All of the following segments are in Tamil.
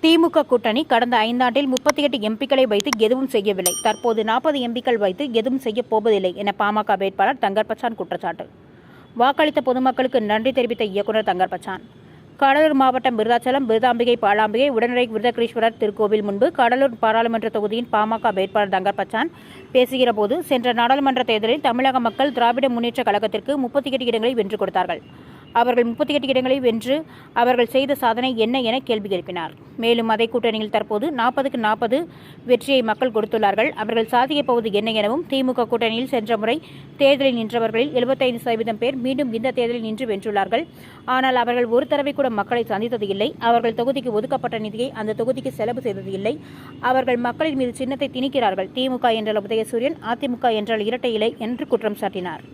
திமுக கூட்டணி கடந்த 5 ஆண்டில் 38 எம்பிக்களை வைத்து எதுவும் செய்யவில்லை. தற்போது 40 எம்பிக்கள் வைத்து எதுவும் செய்யப் போவதில்லை என பாமக வேட்பாளர் தங்கர்பச்சான் குற்றச்சாட்டு. வாக்களித்த பொதுமக்களுக்கு நன்றி தெரிவித்த இயக்குநர் தங்கர்பச்சான். கடலூர் மாவட்டம் விருதாச்சலம், விருதாம்பிகை, பாலாம்பிகை, உடனரை விருதகிரீஸ்வரர் திருக்கோவில் முன்பு கடலூர் பாராளுமன்ற தொகுதியின் பாமக வேட்பாளர் தங்கர்பச்சான் பேசுகிறபோது, சென்ற நாடாளுமன்ற தேர்தலில் தமிழக மக்கள் திராவிட முன்னேற்ற கழகத்திற்கு 38 இடங்களை வென்று கொடுத்தார்கள். அவர்கள் 38 இடங்களை வென்று அவர்கள் செய்த சாதனை என்ன என கேள்வி எழுப்பினார். மேலும் அதே கூட்டணியில் தற்போது 40க்கு 40 வெற்றியை மக்கள் கொடுத்துள்ளார்கள். அவர்கள் சாதிக்கப் போவது என்ன எனவும், திமுக கூட்டணியில் சென்ற முறை தேர்தலில் நின்றவர்களில் 75% பேர் மீண்டும் இந்த தேர்தலில் நின்று வென்றுள்ளார்கள். ஆனால் அவர்கள் ஒரு தடவை கூட மக்களை சந்தித்தது இல்லை. அவர்கள் தொகுதிக்கு ஒதுக்கப்பட்ட நிதியை அந்த தொகுதிக்கு செலவு செய்தது இல்லை. அவர்கள் மக்களின் மீது சின்னத்தை திணிக்கிறார்கள். திமுக என்றால் உதயசூரியன், அதிமுக என்றால் இரட்டை இலை என்று குற்றம் சாட்டினார்.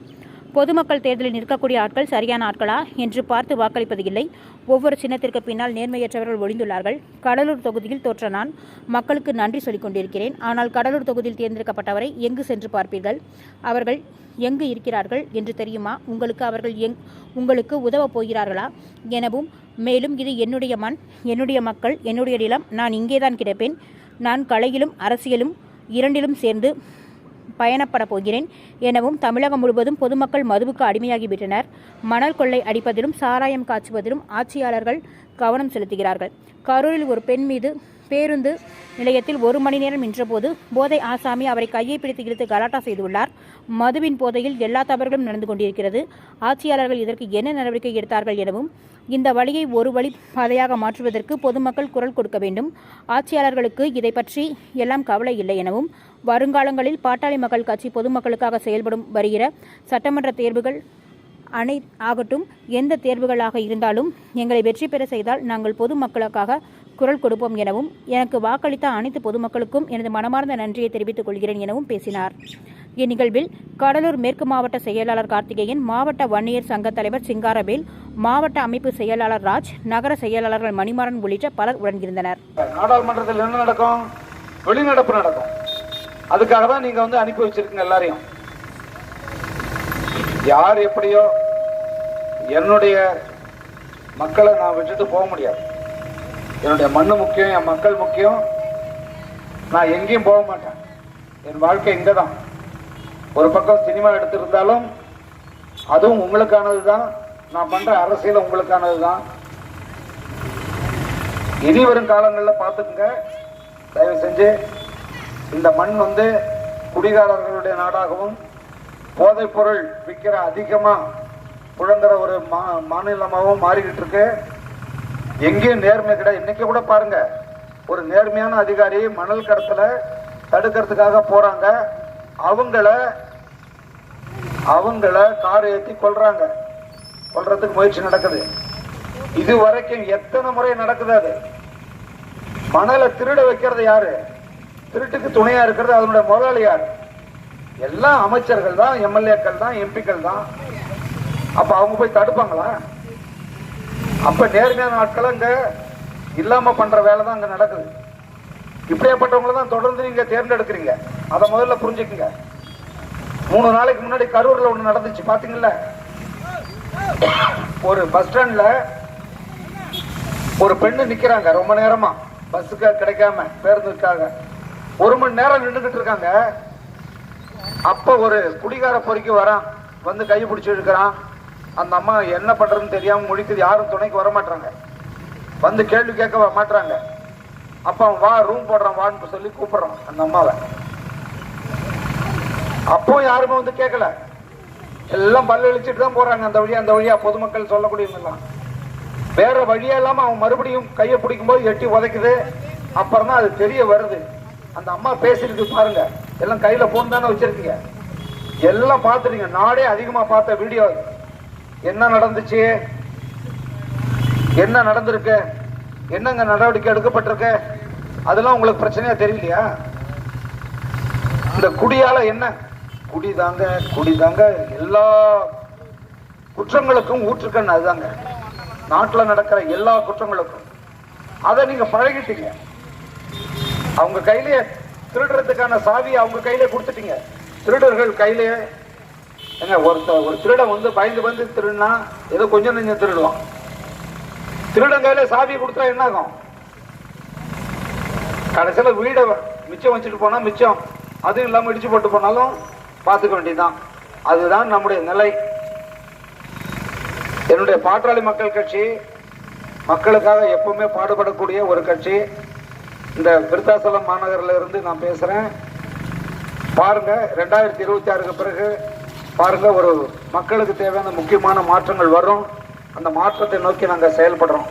பொதுமக்கள் தேர்தலில் நிற்கக்கூடிய ஆட்கள் சரியான ஆட்களா என்று பார்த்து வாக்களிப்பது இல்லை. ஒவ்வொரு சின்னத்திற்கு பின்னால் நேர்மையற்றவர்கள் ஒளிந்துள்ளார்கள். கடலூர் தொகுதியில் தோற்ற நான் மக்களுக்கு நன்றி சொல்லிக் கொண்டிருக்கிறேன். ஆனால் கடலூர் தொகுதியில் தேர்ந்தெடுக்கப்பட்டவரை எங்கு சென்று பார்ப்பீர்கள்? அவர்கள் எங்கு இருக்கிறார்கள் என்று தெரியுமா உங்களுக்கு? அவர்கள் உங்களுக்கு உதவப் போகிறார்களா எனவும், மேலும் இது என்னுடைய மண், என்னுடைய மக்கள், என்னுடைய நிலம், நான் இங்கேதான் கிடப்பேன். நான் கலையிலும் அரசியலும் இரண்டிலும் சேர்ந்து பயணப்பட போகிறேன் எனவும், தமிழகம் முழுவதும் பொதுமக்கள் மதுவுக்கு அடிமையாகிவிட்டனர். மணல் கொள்ளை அடிப்பதிலும் சாராயம் காய்ச்சுவதிலும் ஆட்சியாளர்கள் கவனம் செலுத்துகிறார்கள். கரூரில் ஒரு பெண் மீது பேருந்து நிலையத்தில் 1 மணி நேரம் நின்றபோது போதை ஆசாமி அவரை கையை பிடித்து இழுத்து கலாட்டா செய்துள்ளார். மதுவின் போதையில் எல்லா தவறுகளும் நடந்து கொண்டிருக்கிறது. ஆட்சியாளர்கள் இதற்கு என்ன நடவடிக்கை எடுத்தார்கள் எனவும், இந்த வழியை ஒரு வழி பாதையாக மாற்றுவதற்கு பொதுமக்கள் குரல் கொடுக்க வேண்டும். ஆட்சியாளர்களுக்கு இதை பற்றி எல்லாம் கவலை இல்லை எனவும், வருங்காலங்களில் பாட்டாளி மக்கள் கட்சி பொதுமக்களுக்காக செயல்படும் வருகிற சட்டமன்ற தேர்வுகள் ஆகட்டும், எந்த தேர்வுகளாக இருந்தாலும் எங்களை வெற்றி பெற செய்தால் நாங்கள் பொதுமக்களுக்காக குரல் கொடுப்போம் எனவும், எனக்கு வாக்களித்த அனைத்து பொதுமக்களுக்கும் எனது மனமார்ந்த நன்றியை தெரிவித்துக் கொள்கிறேன் எனவும் பேசினார். இந்நிகழ்வில் கடலூர் மேற்கு மாவட்ட செயலாளர் கார்த்திகேயன், மாவட்ட வன்னியர் சங்க தலைவர் சிங்காரவேல், மாவட்ட அமைப்பு செயலாளர் ராஜ், நகர செயலாளர்கள் மணிமாறன் உள்ளிட்ட பலர் உடனிருந்தனர். நாடாளுமன்றத்தில் என்ன நடக்கும்? வெளிநடப்பு நடக்கும். அதுக்காக தான் நீங்க அனுப்பி வச்சிருக்கீங்க எல்லாரையும். யார் எப்படியோ என்னுடைய மக்களை நான் விட்டுட்டு போக முடியாது. என்னுடைய மண்ணு முக்கியம், என் மக்கள் முக்கியம். நான் எங்கேயும் போக மாட்டேன். என் வாழ்க்கை இங்கே தான். ஒரு பக்கம் சினிமா எடுத்திருந்தாலும் அதுவும் உங்களுக்கானது தான். நான் பண்ற அரசியல் உங்களுக்கானது தான். இனி வரும் காலங்களில் பார்த்துக்குங்க. தயவு செஞ்சு இந்த மண் குடிகாரர்களுடைய நாடாகவும் போதைப் பொருள் விற்கிற அதிகமா புழங்குற ஒரு மாநிலமாகவும் மாறிக்கிட்டு இருக்கு. எங்கேயும் நேர்மை கிடையாது. இன்னைக்கு கூட பாருங்க, ஒரு நேர்மையான அதிகாரி மணல் கடத்தல தடுக்கிறதுக்காக போறாங்க. அவங்கள கார் ஏற்றி கொல்றதுக்கு முயற்சி நடக்குது. இது வரைக்கும் எத்தனை முறை நடக்குது? அது மணலை திருட வைக்கிறது யாரு? திருட்டுக்கு துணையா இருக்கிறது அதனுடைய முதலாளி யாரு? எல்லாம் அமைச்சர்கள் தான், எம்எல்ஏக்கள் தான், எம்பிக்கள் தான். அப்ப அவங்க போய் தடுப்பாங்களா? அப்ப நேர்மையான ஆட்களை அங்க இல்லாம பண்ற வேலை தான் அங்க நடக்குது. இப்படியாப்பட்டவங்களை தான் தொடர்ந்து நீங்க தேர்ந்தெடுக்கிறீங்க. அதை முதல்ல புரிஞ்சுக்குங்க. 3 நாளைக்கு முன்னாடி கரூர்ல ஒண்ணு நடந்துச்சு, பாத்தீங்கல்ல? ஒரு பஸ் ஸ்டாண்ட்ல ஒரு பெண்ணு நிக்கிறாங்க ரொம்ப நேரமா, பஸ்ஸுக்கு கிடைக்காம பேருந்துக்காக 1 மணி நேரம் நின்றுகிட்டு இருக்காங்க. அப்ப ஒரு குடிகார பொறுக்கி வரான், கை பிடிச்சி இருக்கிறான். அந்த அம்மா என்ன பண்றதுன்னு தெரியாம முடிக்குது. யாரும் துணைக்கு வர மாட்டாங்க, கேள்வி கேட்க மாட்டாங்க. அப்ப அவன் வா, ரூம் போடுறான் வான்னு சொல்லி கூப்பிடுறான் அந்த அம்மாவை. அப்போ யாருமே கேட்கல. எல்லாம் பல்லு இழிச்சிட்டு தான் போறாங்க அந்த வழியா பொதுமக்கள் சொல்லக்கூடியவங்கலாம். வேற வழியா இல்லாம அவன் மறுபடியும் கையை பிடிக்கும் போது எட்டி உதைக்குது. அப்புறம் தான் அது தெரிய வருது. அந்த அம்மா பேசிருக்கு பாருங்க. எல்லாம் கையில போன் தானே வச்சிருக்கீங்க, எல்லாம் பார்த்துருங்க. நாடே அதிகமா பார்த்த வீடியோ. என்ன நடந்துச்சு, என்ன நடந்திருக்கு, என்னங்க நடவடிக்கை எடுக்கப்பட்டிருக்கு, அதெல்லாம் உங்களுக்கு பிரச்சனையா தெரியலையா? இந்த குடியால என்ன? குடிதாங்க எல்லா குற்றங்களுக்கும் ஊற்றுக்கண். அதுதாங்க நாட்டுல நடக்கிற எல்லா குற்றங்களுக்கும். அதை நீங்க பழகிட்டீங்க. அவங்க கையிலேயே திருடுறதுக்கான சாவி அவங்க கையிலே கொடுத்துட்டீங்க. திருடர்கள் கையிலேயே ஒரு திருடன் பயந்து திருடுனா ஏதோ கொஞ்சம் நெஞ்சம் திருடுவான். திருடன் கையில சாவி கொடுத்தா என்ன ஆகும்? கடைசியில் வீடை மிச்சம் வச்சுட்டு போனா மிச்சம், அதுவும் இல்லாமல் இடிச்சு போட்டு போனாலும் பார்த்துக்க வேண்டியதுதான். அதுதான் நம்முடைய நிலை. என்னுடைய பாட்டாளி மக்கள் கட்சி மக்களுக்காக எப்பவுமே பாடுபடக்கூடிய ஒரு கட்சி. இந்த விருத்தாசலம் மாநகரில் இருந்து நான் பேசுறேன். பாருங்க, 2026க்கு பிறகு பாருங்க, ஒரு மக்களுக்கு தேவையான முக்கியமான மாற்றங்கள் வரும். அந்த மாற்றத்தை நோக்கி நாங்கள் செயல்படுறோம்.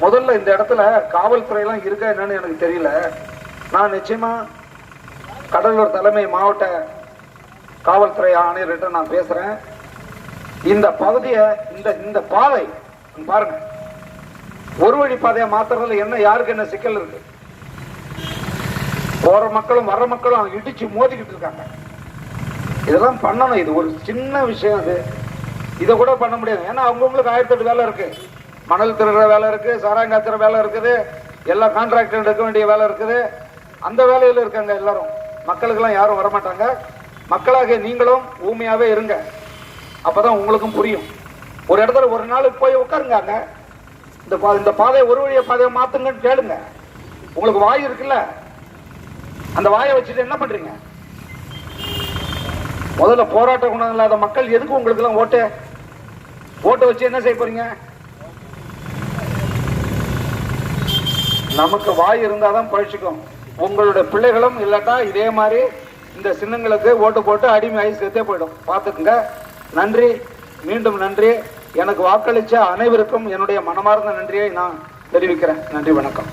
முதல்ல இந்த இடத்துல காவல்துறையெல்லாம் இருக்கா என்னன்னு எனக்கு தெரியல. நான் நிச்சயமா கடலூர் தலைமை மாவட்ட காவல்துறை ஆணையர்கிட்ட நான் பேசுறேன். இந்த பகுதியை இந்த பாதை பாருங்க, ஒரு வழி பாதையை மாத்துறதுல என்ன யாருக்கு என்ன சிக்கல் இருக்கு? போற மக்களும் வர்ற மக்களும் இடிச்சு மோதிக்கிட்டு இருக்காங்க. இதெல்லாம் பண்ணணும். இது ஒரு சின்ன விஷயம். இதை கூட பண்ண முடியாது. ஏன்னா அவங்கவுங்களுக்கு 1008 வேலை இருக்கு. மணல் திருடுற வேலை இருக்கு, சாராங்காத்துற வேலை இருக்குது, எல்லா கான்ட்ராக்டர் எடுக்க வேண்டிய வேலை இருக்குது. அந்த வேலையில் இருக்காங்க எல்லாரும். மக்களுக்கெல்லாம் யாரும் வரமாட்டாங்க. மக்களாக நீங்களும் ஊமையாவே இருங்க. அப்பதான் உங்களுக்கும் புரியும். ஒரு இடத்துல ஒரு நாளுக்கு போய் உட்காருங்க. இந்த பாதையை ஒரு வழிய பாதையை மாத்துங்கன்னு கேளுங்க. உங்களுக்கு வாய் இருக்குல்ல, அந்த வாயை வச்சுட்டு என்ன பண்றீங்க? முதல்ல போராட்ட குணம் இல்லாத மக்கள் எதுக்கு உங்களுக்கு எல்லாம் ஓட்டு வச்சு என்ன செய்ய போறீங்க? நமக்கு வாய் இருந்தாதான் பழிச்சுக்கும். உங்களுடைய பிள்ளைகளும் இல்லாட்டா இதே மாதிரி இந்த சின்னங்களுக்கு ஓட்டு போட்டு அடிமை ஆகி சேர்த்தே போயிடும். பார்த்துக்குங்க. நன்றி, மீண்டும் நன்றி. எனக்கு வாக்களிச்ச அனைவருக்கும் என்னுடைய மனமார்ந்த நன்றியை நான் தெரிவிக்கிறேன். நன்றி, வணக்கம்.